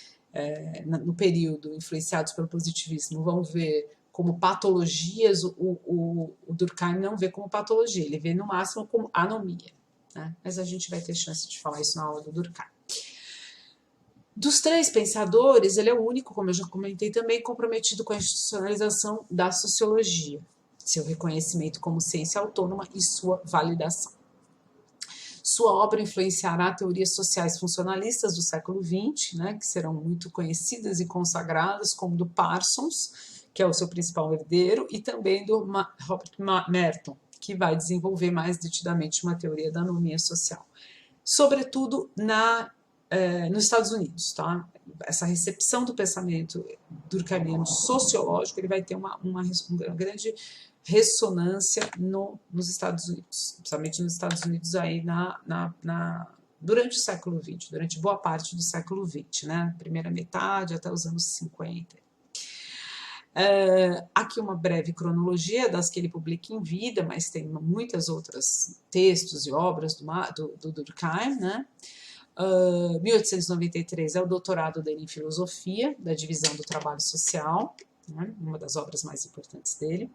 no período influenciados pelo positivismo, vão ver como patologias, o Durkheim não vê como patologia, ele vê no máximo como anomia, né? Mas a gente vai ter chance de falar isso na aula do Durkheim. Dos três pensadores, ele é o único, como eu já comentei também, comprometido com a institucionalização da sociologia, seu reconhecimento como ciência autônoma e sua validação. Sua obra influenciará teorias sociais funcionalistas do século XX, né, que serão muito conhecidas e consagradas, como do Parsons, que é o seu principal herdeiro, e também do Robert Merton, que vai desenvolver mais detidamente uma teoria da anomia social. Sobretudo nos Estados Unidos, tá? Essa recepção do pensamento durkheimiano sociológico, ele vai ter uma grande ressonância nos Estados Unidos, principalmente nos Estados Unidos aí durante o século XX, durante boa parte do século XX, né? Primeira metade até os anos 50. Aqui uma breve cronologia das que ele publica em vida, mas tem muitas outras textos e obras do Durkheim, né? 1893 é o doutorado dele em filosofia, da divisão do trabalho social, né? Uma das obras mais importantes dele,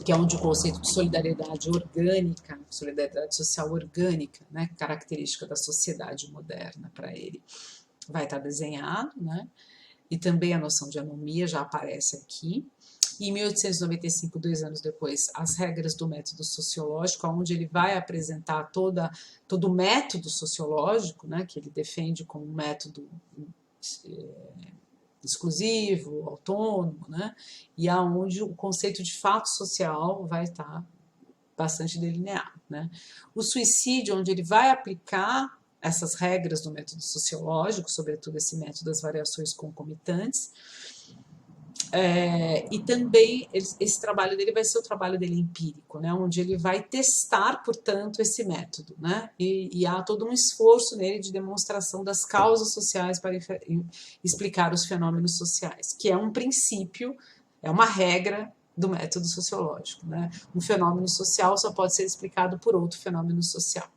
que é onde o conceito de solidariedade orgânica, solidariedade social orgânica, né, característica da sociedade moderna para ele, vai estar desenhado, né? E também a noção de anomia já aparece aqui. E em 1895, 2 anos depois, as regras do método sociológico, onde ele vai apresentar todo o método sociológico, né, que ele defende como um método exclusivo, autônomo, né, e aonde o conceito de fato social vai estar bastante delineado, né. O suicídio, onde ele vai aplicar essas regras do método sociológico, sobretudo esse método das variações concomitantes, e também esse trabalho dele vai ser o trabalho dele empírico, né, onde ele vai testar, portanto, esse método, né, e há todo um esforço nele de demonstração das causas sociais para explicar os fenômenos sociais, que é um princípio, é uma regra do método sociológico, né. Um fenômeno social só pode ser explicado por outro fenômeno social.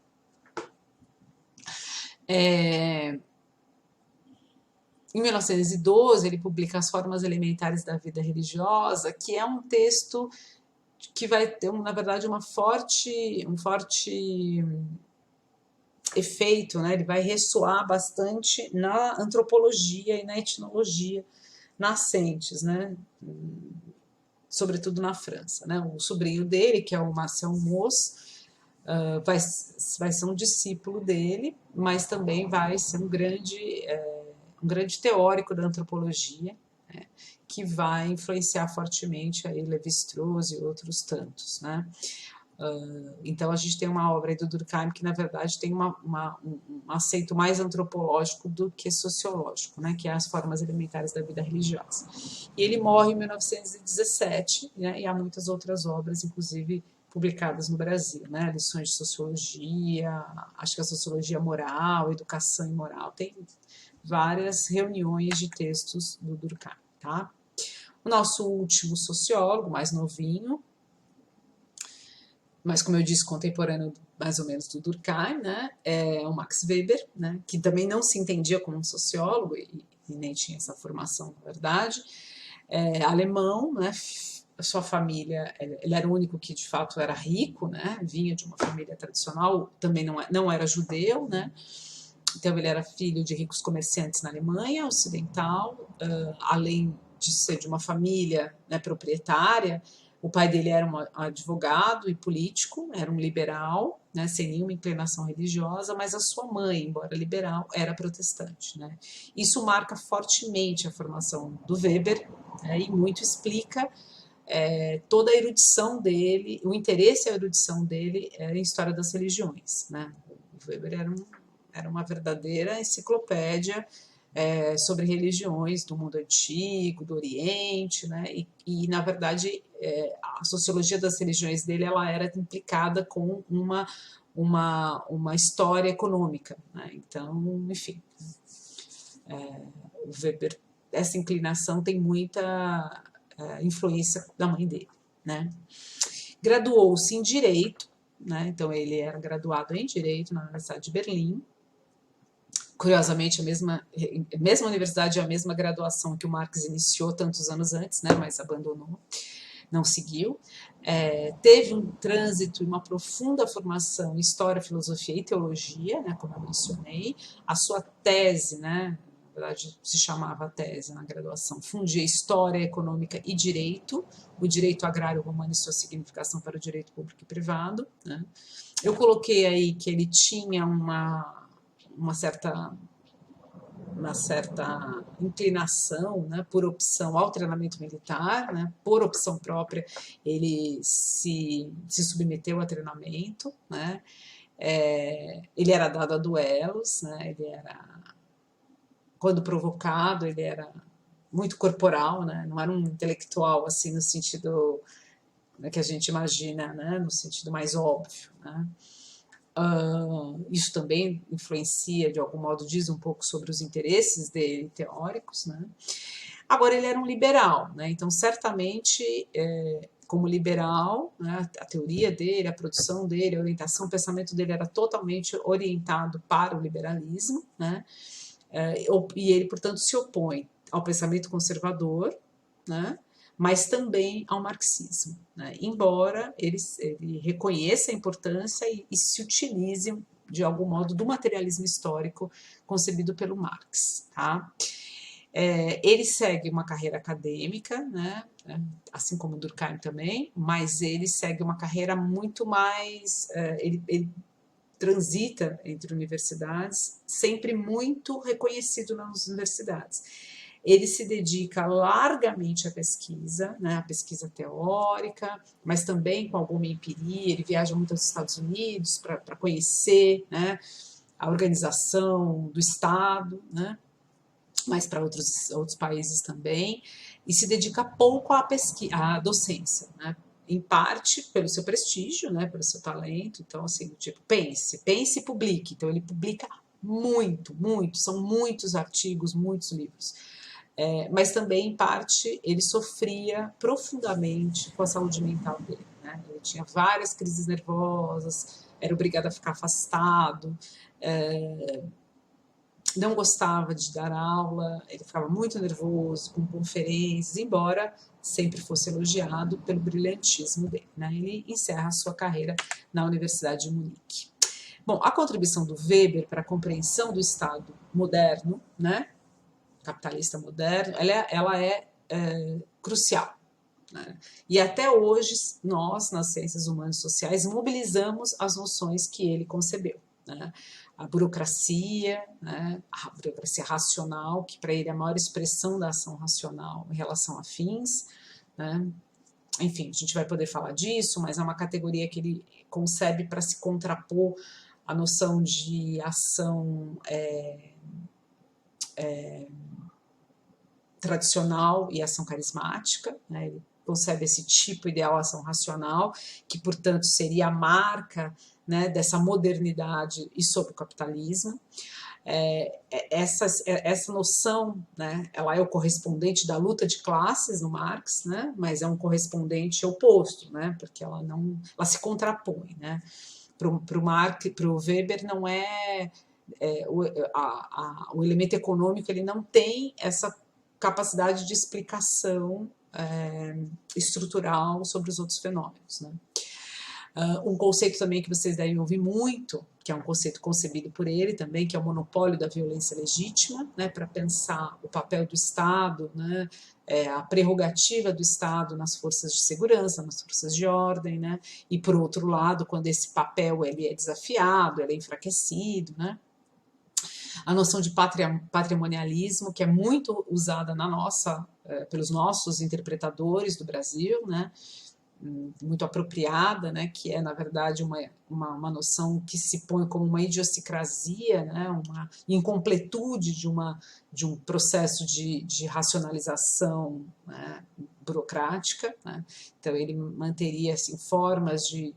Em 1912, ele publica As Formas Elementares da Vida Religiosa, que é um texto que vai ter, na verdade, um forte efeito, né? Ele vai ressoar bastante na antropologia e na etnologia nascentes, né? Sobretudo na França, né? O sobrinho dele, que é o Marcel Mauss, vai ser um discípulo dele, mas também vai ser um grande teórico da antropologia, né, que vai influenciar fortemente aí Lévi-Strauss e outros tantos, né? Então a gente tem uma obra aí do Durkheim que na verdade tem um aceito mais antropológico do que sociológico, né, que é As Formas Elementares da Vida Religiosa. E ele morre em 1917, né, e há muitas outras obras, inclusive publicadas no Brasil, né, lições de sociologia, acho que a sociologia moral, educação e moral, tem várias reuniões de textos do Durkheim, tá? O nosso último sociólogo, mais novinho, mas como eu disse, contemporâneo mais ou menos do Durkheim, né, é o Max Weber, né, que também não se entendia como um sociólogo e nem tinha essa formação, na verdade, alemão, né, sua família, ele era o único que de fato era rico, né, vinha de uma família tradicional, também não era judeu, né, então ele era filho de ricos comerciantes na Alemanha ocidental, além de ser de uma família, né, proprietária. O pai dele era um advogado e político, era um liberal, né, sem nenhuma inclinação religiosa, mas a sua mãe, embora liberal, era protestante, né. Isso marca fortemente a formação do Weber, né, e muito explica toda a erudição dele, o interesse e a erudição dele em história das religiões, né. O Weber era uma verdadeira enciclopédia sobre religiões do mundo antigo, do Oriente, né? E na verdade, a sociologia das religiões dele ela era implicada com uma história econômica, né? Então, enfim, o Weber essa inclinação tem muita influência da mãe dele, né? Graduou-se em Direito, né? Então ele era graduado em Direito na Universidade de Berlim. Curiosamente, a mesma universidade, a mesma graduação que o Marx iniciou tantos anos antes, né? Mas abandonou, não seguiu. Teve um trânsito e uma profunda formação em História, Filosofia e Teologia, né? Como eu mencionei. A sua tese, né? Na verdade, se chamava tese na graduação, fundia História Econômica e Direito, o direito agrário romano e sua significação para o direito público e privado, né? Eu coloquei aí que ele tinha uma certa inclinação, né, por opção ao treinamento militar, né, por opção própria, ele se submeteu a treinamento, né, ele era dado a duelos, né, ele era, quando provocado, ele era muito corporal, né, não era um intelectual assim no sentido, né, que a gente imagina, né, no sentido mais óbvio, né. Isso também influencia, de algum modo, diz um pouco sobre os interesses dele teóricos, né. Agora, ele era um liberal, né, então certamente, como liberal, né, a teoria dele, a produção dele, a orientação, o pensamento dele era totalmente orientado para o liberalismo, né, e ele, portanto, se opõe ao pensamento conservador, né, mas também ao marxismo, né? Embora ele reconheça a importância e se utilize, de algum modo, do materialismo histórico concebido pelo Marx. Tá? Ele segue uma carreira acadêmica, né? Assim como o Durkheim também, mas ele segue uma carreira muito mais... ele transita entre universidades, sempre muito reconhecido nas universidades. Ele se dedica largamente à pesquisa, né, à pesquisa teórica, mas também com alguma empiria. Ele viaja muito aos Estados Unidos para conhecer, né, a organização do Estado, né, mas para outros países também, e se dedica pouco à docência, né, em parte pelo seu prestígio, né, pelo seu talento. Então, assim, tipo, pense e publique. Então, ele publica muito, são muitos artigos, muitos livros. Mas também, em parte, ele sofria profundamente com a saúde mental dele, né? Ele tinha várias crises nervosas, era obrigado a ficar afastado, não gostava de dar aula, ele ficava muito nervoso com conferências, embora sempre fosse elogiado pelo brilhantismo dele, né? Ele encerra a sua carreira na Universidade de Munique. Bom, a contribuição do Weber para a compreensão do Estado moderno, né, capitalista moderno, ela é crucial, né? E até hoje, nós, nas ciências humanas e sociais, mobilizamos as noções que ele concebeu, né? A burocracia, né? A burocracia racional, que para ele é a maior expressão da ação racional em relação a fins, né? Enfim, a gente vai poder falar disso, mas é uma categoria que ele concebe para se contrapor à noção de ação tradicional e ação carismática, né? Ele concebe esse tipo ideal ação racional, que, portanto, seria a marca, né, dessa modernidade e sobre o capitalismo. Essa noção, né, ela é o correspondente da luta de classes no Marx, né, mas é um correspondente oposto, né, porque ela se contrapõe, né. Para o Weber não o elemento econômico, ele não tem essa capacidade de explicação estrutural sobre os outros fenômenos, né. Um conceito também que vocês devem ouvir muito, que é um conceito concebido por ele também, que é o monopólio da violência legítima, né, para pensar o papel do Estado, né, a prerrogativa do Estado nas forças de segurança, nas forças de ordem, né, e por outro lado, quando esse papel ele é desafiado, ele é enfraquecido, né. A noção de patrimonialismo, que é muito usada pelos nossos interpretadores do Brasil, né, muito apropriada, né, que é, na verdade, uma noção que se põe como uma idiosincrasia, né, uma incompletude de um processo de racionalização, né, burocrática, né? Então ele manteria assim, formas de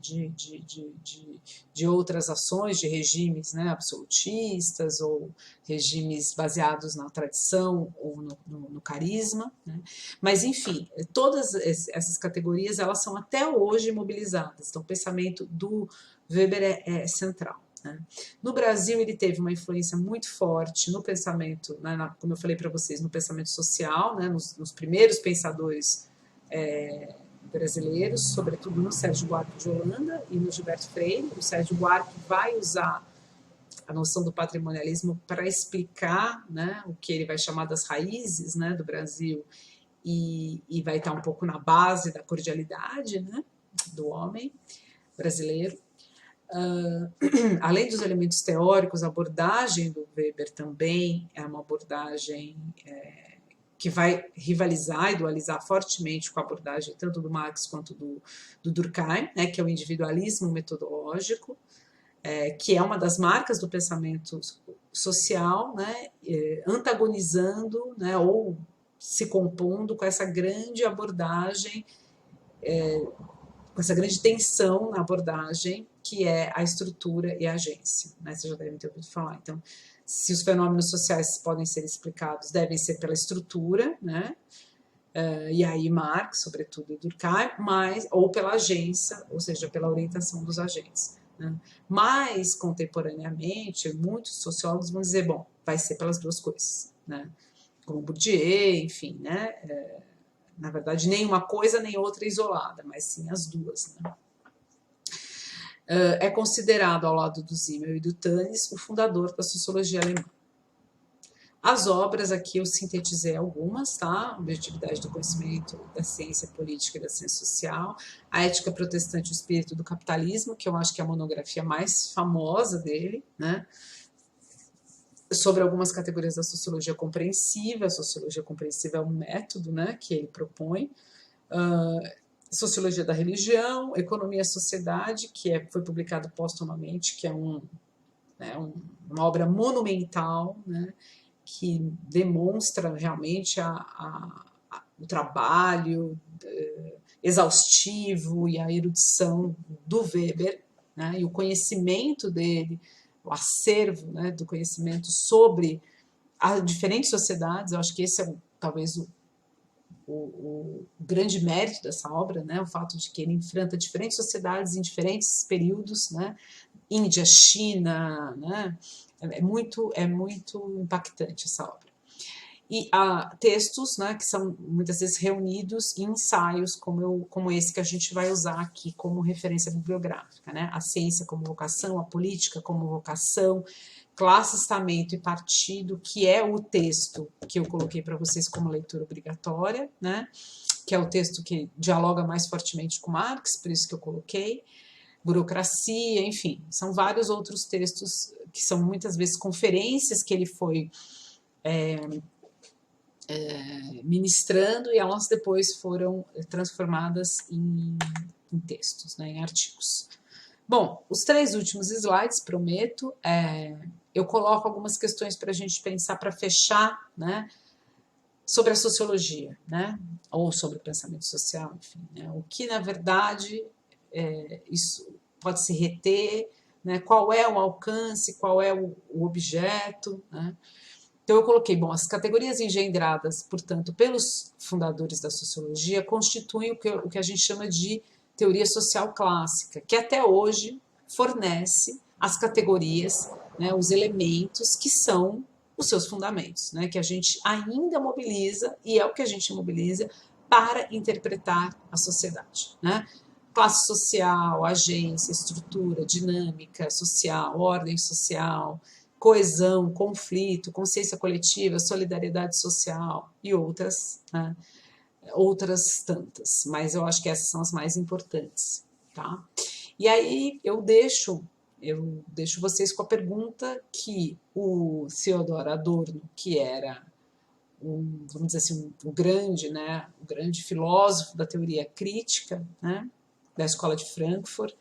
outras ações, de regimes, né, absolutistas ou regimes baseados na tradição ou no carisma, né? Mas enfim, todas essas categorias elas são até hoje mobilizadas, então o pensamento do Weber é central. Né? No Brasil, ele teve uma influência muito forte no pensamento, né, como eu falei para vocês, no pensamento social, né, nos primeiros pensadores brasileiros, sobretudo no Sérgio Buarque de Holanda e no Gilberto Freire. O Sérgio Buarque vai usar a noção do patrimonialismo para explicar, né, o que ele vai chamar das raízes, né, do Brasil e vai estar um pouco na base da cordialidade, né, do homem brasileiro. Além dos elementos teóricos, a abordagem do Weber também é uma abordagem que vai rivalizar e dualizar fortemente com a abordagem tanto do Marx quanto do Durkheim, né, que é o individualismo metodológico, que é uma das marcas do pensamento social, né, antagonizando, né, ou se compondo com essa grande abordagem, com essa grande tensão na abordagem, que é a estrutura e a agência, né? Vocês já devem ter ouvido falar. Então, se os fenômenos sociais podem ser explicados, devem ser pela estrutura, né? E aí Marx, sobretudo, e Durkheim, ou pela agência, ou seja, pela orientação dos agentes. Né? Mas, contemporaneamente, muitos sociólogos vão dizer, bom, vai ser pelas duas coisas, né? Como Bourdieu, enfim, né? Na verdade, nem uma coisa nem outra isolada, mas sim as duas. Né? É considerado, ao lado do Simmel e do Tönnies, o fundador da sociologia alemã. As obras aqui eu sintetizei algumas, tá? Objetividade do conhecimento, da ciência política e da ciência social, a ética protestante e o espírito do capitalismo, que eu acho que é a monografia mais famosa dele, né? Sobre algumas categorias da sociologia compreensiva. A sociologia compreensiva é um método, né, que ele propõe. Sociologia da religião, economia e sociedade, que foi publicado póstumamente, que é uma obra monumental, né, que demonstra realmente o trabalho exaustivo e a erudição do Weber, né, e o conhecimento dele, o acervo, né, do conhecimento sobre as diferentes sociedades. Eu acho que esse é talvez o grande mérito dessa obra, né, o fato de que ele enfrenta diferentes sociedades em diferentes períodos, né, Índia, China, né, é muito impactante essa obra. E há textos, né, que são muitas vezes reunidos em ensaios como esse que a gente vai usar aqui como referência bibliográfica, né? A ciência como vocação, a política como vocação, classe, estamento e partido, que é o texto que eu coloquei para vocês como leitura obrigatória, né? Que é o texto que dialoga mais fortemente com Marx, por isso que eu coloquei, burocracia, enfim, são vários outros textos que são muitas vezes conferências que ele foi ministrando e elas depois foram transformadas em textos, né, em artigos. Bom, os 3 últimos slides, prometo, eu coloco algumas questões para a gente pensar, para fechar, né, sobre a sociologia, né, ou sobre o pensamento social, enfim, né, o que na verdade isso pode se reter, né, qual é o alcance, qual é o objeto, né. Então eu coloquei, bom, as categorias engendradas, portanto, pelos fundadores da sociologia, constituem o que a gente chama de teoria social clássica, que até hoje fornece as categorias, né, os elementos que são os seus fundamentos, né, que a gente ainda mobiliza, e é o que a gente mobiliza para interpretar a sociedade, né? Classe social, agência, estrutura, dinâmica social, ordem social, coesão, conflito, consciência coletiva, solidariedade social e outras, né? Outras tantas, mas eu acho que essas são as mais importantes, tá? E aí eu deixo vocês com a pergunta que o Theodor Adorno, que era vamos dizer assim, o grande filósofo da teoria crítica, né, da Escola de Frankfurt,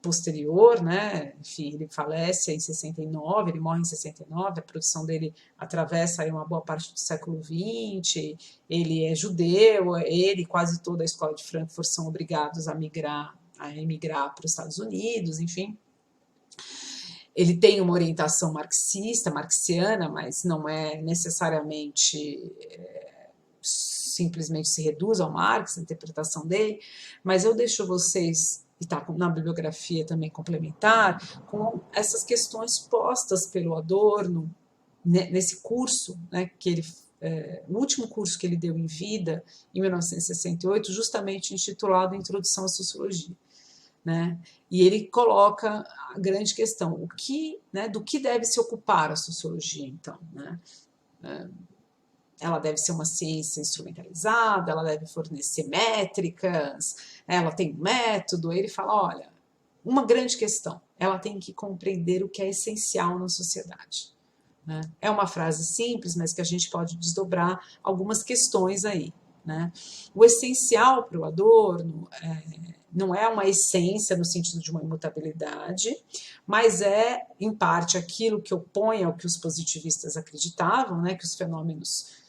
posterior, né? Enfim, ele falece em 69, ele morre em 69, a produção dele atravessa aí uma boa parte do século XX, ele é judeu, ele e quase toda a escola de Frankfurt são obrigados a emigrar para os Estados Unidos, enfim. Ele tem uma orientação marxiana, mas não é necessariamente simplesmente se reduz ao Marx, a interpretação dele, mas eu deixo vocês, e está na bibliografia também complementar, com essas questões postas pelo Adorno, nesse curso, né, que ele, no último curso que ele deu em vida, em 1968, justamente intitulado Introdução à Sociologia. Né? E ele coloca a grande questão, do que deve se ocupar a sociologia, então, né? Ela deve ser uma ciência instrumentalizada, ela deve fornecer métricas, ela tem um método. Ele fala, olha, uma grande questão, ela tem que compreender o que é essencial na sociedade. Né? É uma frase simples, mas que a gente pode desdobrar algumas questões aí. Né? O essencial para o Adorno não é uma essência no sentido de uma imutabilidade, mas é, em parte, aquilo que opõe ao que os positivistas acreditavam, né, que os fenômenos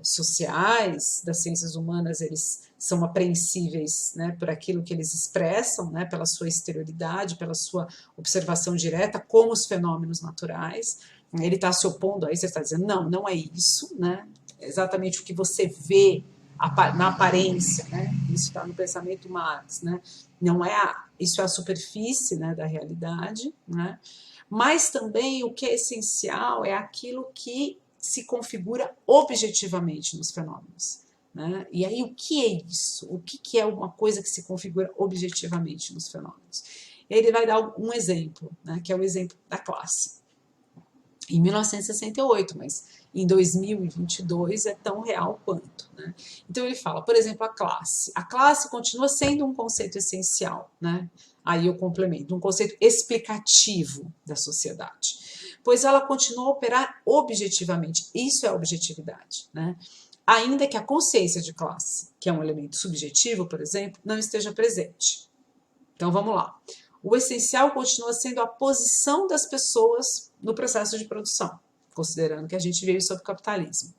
sociais das ciências humanas, eles são apreensíveis, né, por aquilo que eles expressam, né, pela sua exterioridade, pela sua observação direta, como os fenômenos naturais. Ele está se opondo a isso, ele está dizendo, não é isso, né, exatamente o que você vê na aparência, né? Isso está no pensamento Marx, né? Não é isso é a superfície, né, da realidade, né? Mas também o que é essencial é aquilo que se configura objetivamente nos fenômenos. Né? E aí o que é isso? O que é uma coisa que se configura objetivamente nos fenômenos? Ele vai dar um exemplo, né, que é o exemplo da classe. Em 1968, mas em 2022 é tão real quanto. Né? Então ele fala, por exemplo, a classe. A classe continua sendo um conceito essencial, né? Aí eu complemento, um conceito explicativo da sociedade, pois ela continua a operar objetivamente. Isso é objetividade, né? Ainda que a consciência de classe, que é um elemento subjetivo, por exemplo, não esteja presente. Então vamos lá. O essencial continua sendo a posição das pessoas no processo de produção, considerando que a gente vive sob o capitalismo.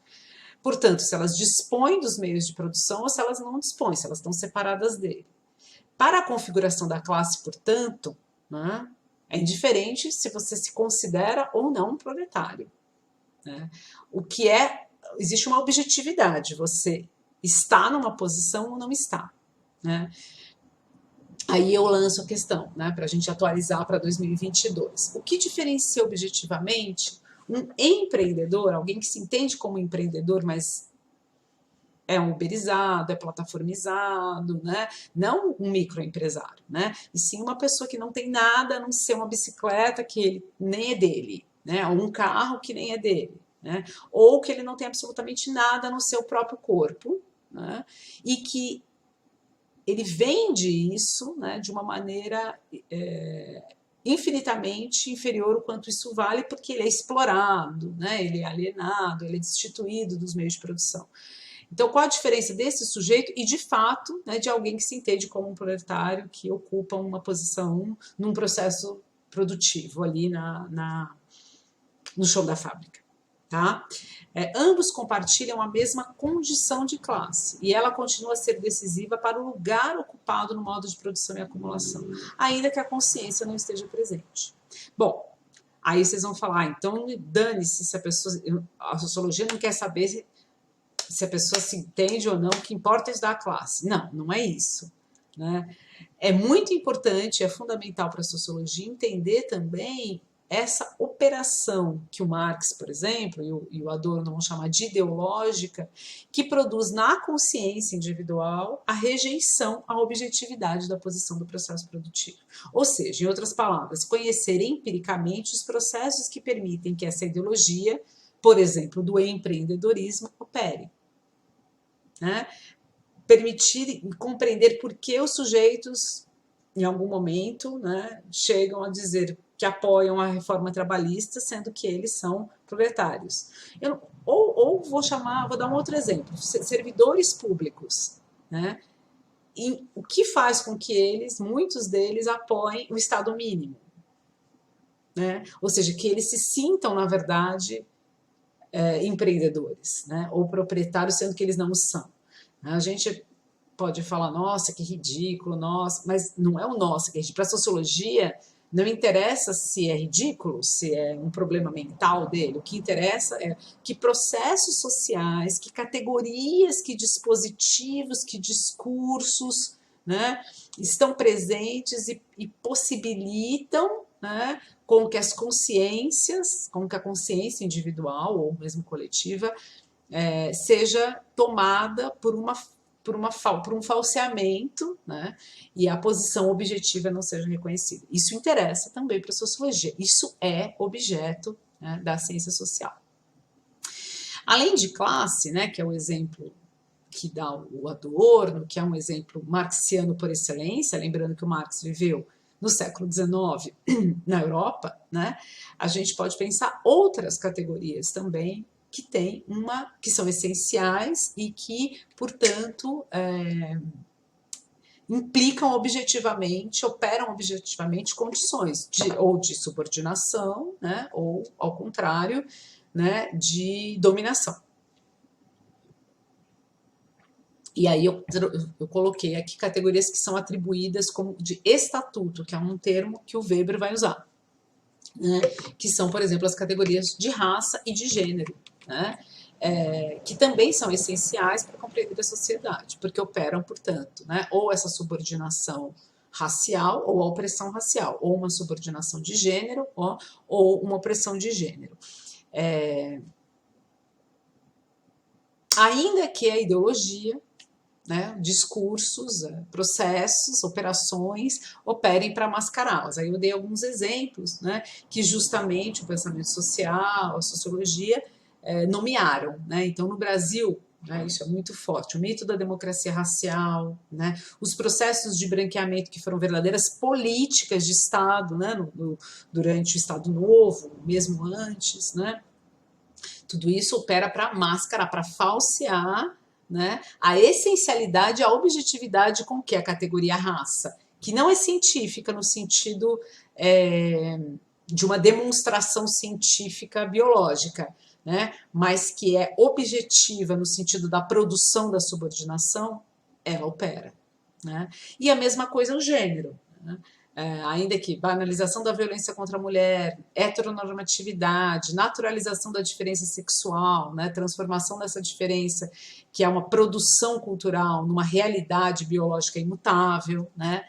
Portanto, se elas dispõem dos meios de produção ou se elas não dispõem, se elas estão separadas dele. Para a configuração da classe, portanto, né, é indiferente se você se considera ou não um proletário. Né? Existe uma objetividade, você está numa posição ou não está. Né? Aí eu lanço a questão, né, para a gente atualizar para 2022. O que diferencia objetivamente um empreendedor, alguém que se entende como empreendedor, mas é um uberizado, é plataformizado, né? Não um microempresário, né? E sim uma pessoa que não tem nada a não ser uma bicicleta que ele nem é dele, né? Ou um carro que nem é dele, né? Ou que ele não tem absolutamente nada no seu próprio corpo, né? E que ele vende isso, né, de uma maneira infinitamente inferior ao quanto isso vale, porque ele é explorado, né? Ele é alienado, ele é destituído dos meios de produção. Então, qual a diferença desse sujeito e, de fato, né, de alguém que se entende como um proletário que ocupa uma posição num processo produtivo ali no chão da fábrica? Tá? Ambos compartilham a mesma condição de classe e ela continua a ser decisiva para o lugar ocupado no modo de produção e acumulação, ainda que a consciência não esteja presente. Bom, aí vocês vão falar, então dane-se se a sociologia não quer saber se a pessoa se entende ou não, o que importa é estudar a classe. Não, não é isso. Né? É muito importante, é fundamental para a sociologia entender também essa operação que o Marx, por exemplo, e o Adorno vão chamar de ideológica, que produz na consciência individual a rejeição à objetividade da posição do processo produtivo. Ou seja, em outras palavras, conhecer empiricamente os processos que permitem que essa ideologia, por exemplo, do empreendedorismo, opere. Né? Permitir compreender por que os sujeitos, em algum momento, né, chegam a dizer que apoiam a reforma trabalhista, sendo que eles são proletários. Vou dar um outro exemplo, servidores públicos, né? o que faz com que muitos deles, apoiem o Estado mínimo, né? Ou seja, que eles se sintam, na verdade, empreendedores, né? Ou proprietários, sendo que eles não são. A gente pode falar, nossa, que ridículo, nossa, mas não é o nosso que é ridículo. Para a sociologia, não interessa se é ridículo, se é um problema mental dele, o que interessa é que processos sociais, que categorias, que dispositivos, que discursos, né, estão presentes e possibilitam, né, com que as consciências, com que a consciência individual ou mesmo coletiva seja tomada por um falseamento, né, e a posição objetiva não seja reconhecida. Isso interessa também para a sociologia. Isso é objeto, né, da ciência social. Além de classe, né, que é o exemplo que dá o Adorno, que é um exemplo marxiano por excelência, lembrando que o Marx viveu no século XIX na Europa, né, a gente pode pensar outras categorias também que são essenciais e que, portanto, implicam objetivamente, operam objetivamente condições ou de subordinação, né, ou, ao contrário, né, de dominação. E aí eu coloquei aqui categorias que são atribuídas como de estatuto, que é um termo que o Weber vai usar, né, que são, por exemplo, as categorias de raça e de gênero, né, que também são essenciais para compreender a sociedade, porque operam, portanto, né, ou essa subordinação racial ou a opressão racial, ou uma subordinação de gênero ou uma opressão de gênero. Ainda que a ideologia, né, discursos, processos, operações operem para mascará-las. Aí eu dei alguns exemplos, né, que justamente o pensamento social, a sociologia nomearam, né? Então, no Brasil, né, isso é muito forte, o mito da democracia racial, né, os processos de branqueamento que foram verdadeiras políticas de Estado, né, durante o Estado Novo, mesmo antes, né, tudo isso opera para mascarar, para falsear, né, a essencialidade, a objetividade com que a categoria raça, que não é científica no sentido de uma demonstração científica biológica, né, mas que é objetiva no sentido da produção da subordinação, ela opera, né? E a mesma coisa o gênero, né? Ainda que banalização da violência contra a mulher, heteronormatividade, naturalização da diferença sexual, né, transformação dessa diferença, que é uma produção cultural, numa realidade biológica imutável, né,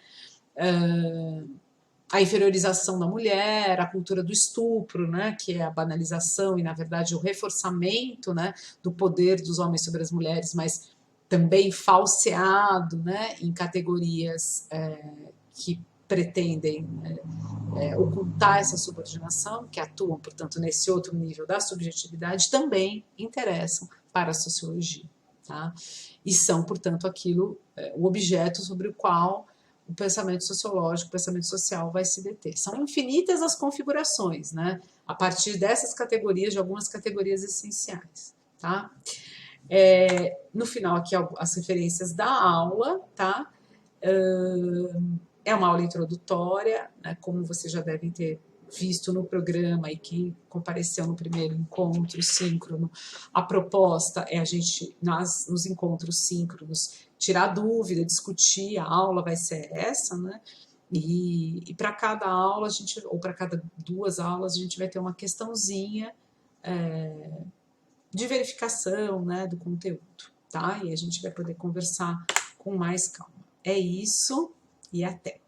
a inferiorização da mulher, a cultura do estupro, né, que é a banalização e, na verdade, o reforçamento, né, do poder dos homens sobre as mulheres, mas também falseado, né, em categorias que pretendem ocultar essa subordinação, que atuam, portanto, nesse outro nível da subjetividade, também interessam para a sociologia, tá? E são, portanto, o objeto sobre o qual o pensamento sociológico, o pensamento social vai se deter. São infinitas as configurações, né? A partir dessas categorias, de algumas categorias essenciais, tá? No final aqui as referências da aula, tá? É uma aula introdutória, né, como vocês já devem ter visto no programa e quem compareceu no primeiro encontro síncrono, a proposta é a gente, nos encontros síncronos, tirar dúvida, discutir, a aula vai ser essa, né? E para cada aula, ou para cada 2 aulas, a gente vai ter uma questãozinha de verificação, né, do conteúdo, tá? E a gente vai poder conversar com mais calma. É isso e até!